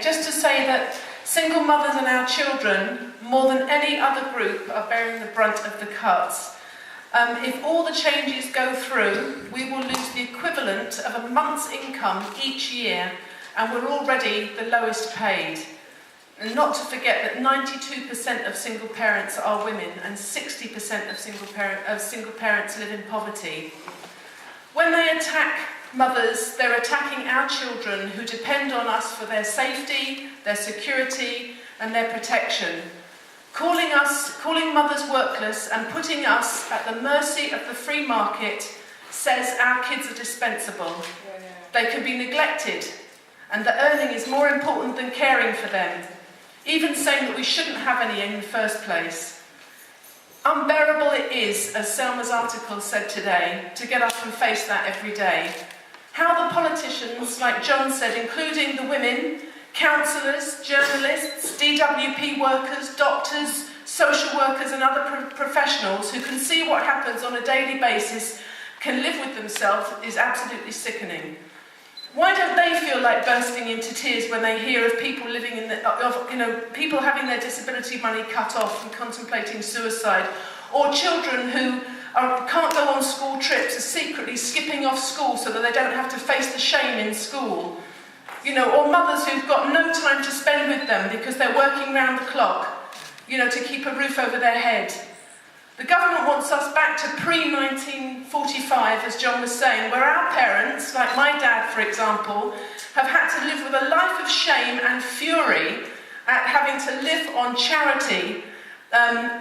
just to say that single mothers and our children, more than any other group, are bearing the brunt of the cuts. If all the changes go through, we will lose the equivalent of a month's income each year, and we're already the lowest paid. And not to forget that 92% of single parents are women, and 60% of single parents live in poverty. When they attack mothers, they're attacking our children who depend on us for their safety, their security, and their protection. Calling mothers workless and putting us at the mercy of the free market says our kids are dispensable. They can be neglected, and that earning is more important than caring for them, even saying that we shouldn't have any in the first place. Unbearable it is, as Selma's article said today, to get up and face that every day. How the politicians, like John said, including the women, counsellors, journalists, DWP workers, doctors, social workers and other professionals who can see what happens on a daily basis, can live with themselves, is absolutely sickening. Why don't they feel like bursting into tears when they hear of people living in people having their disability money cut off and contemplating suicide, or children who can't go on school trips, are secretly skipping off school so that they don't have to face the shame in school? Or mothers who've got no time to spend with them because they're working round the clock, to keep a roof over their head. The government wants us back to pre-1945, as John was saying, where our parents, like my dad, for example, have had to live with a life of shame and fury at having to live on charity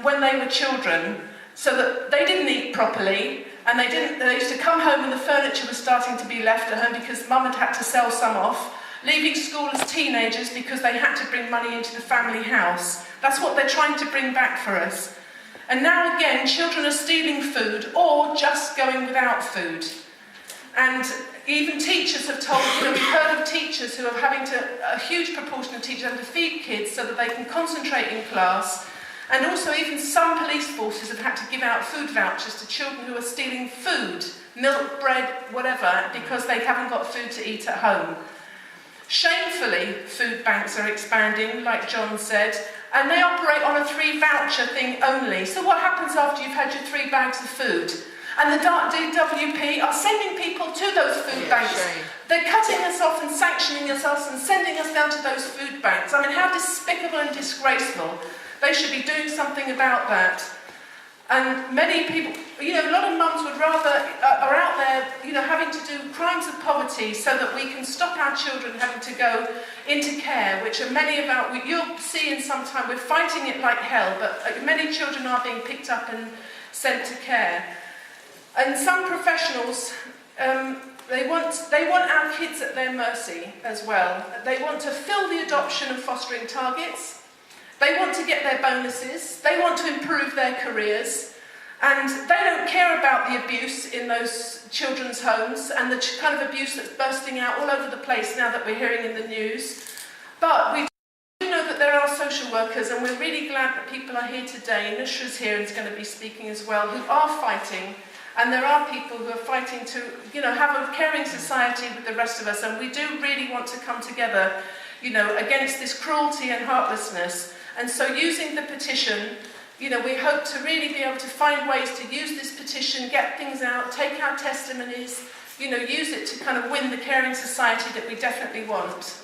when they were children, so that they didn't eat properly, and they used to come home and the furniture was starting to be left at home because mum had to sell some off, leaving school as teenagers because they had to bring money into the family house. That's what they're trying to bring back for us. And now again, children are stealing food or just going without food. And even teachers have told, we've heard of teachers who are a huge proportion of teachers having to feed kids so that they can concentrate in class. And also even some police forces have had to give out food vouchers to children who are stealing food, milk, bread, whatever, because they haven't got food to eat at home. Shamefully, food banks are expanding, like John said, and they operate on a 3 voucher thing only. So what happens after you've had your 3 bags of food? And the DWP are sending people to those food banks. Shame. They're cutting us off and sanctioning us and sending us down to those food banks. I mean, how despicable and disgraceful. They should be doing something about that. And many people, a lot of mums would rather, are out there, having to do crimes of poverty so that we can stop our children having to go into care, which are you'll see in some time, we're fighting it like hell, but many children are being picked up and sent to care. And some professionals, they want our kids at their mercy as well. They want to fill the adoption and fostering targets. They want to get their bonuses, they want to improve their careers, and they don't care about the abuse in those children's homes and the kind of abuse that's bursting out all over the place now that we're hearing in the news. But we do know that there are social workers, and we're really glad that people are here today. Nushra's here and is going to be speaking as well, who are fighting, and there are people who are fighting to have a caring society with the rest of us, and we do really want to come together against this cruelty and heartlessness. And so using the petition, we hope to really be able to find ways to use this petition, get things out, take our testimonies, use it to kind of win the caring society that we definitely want.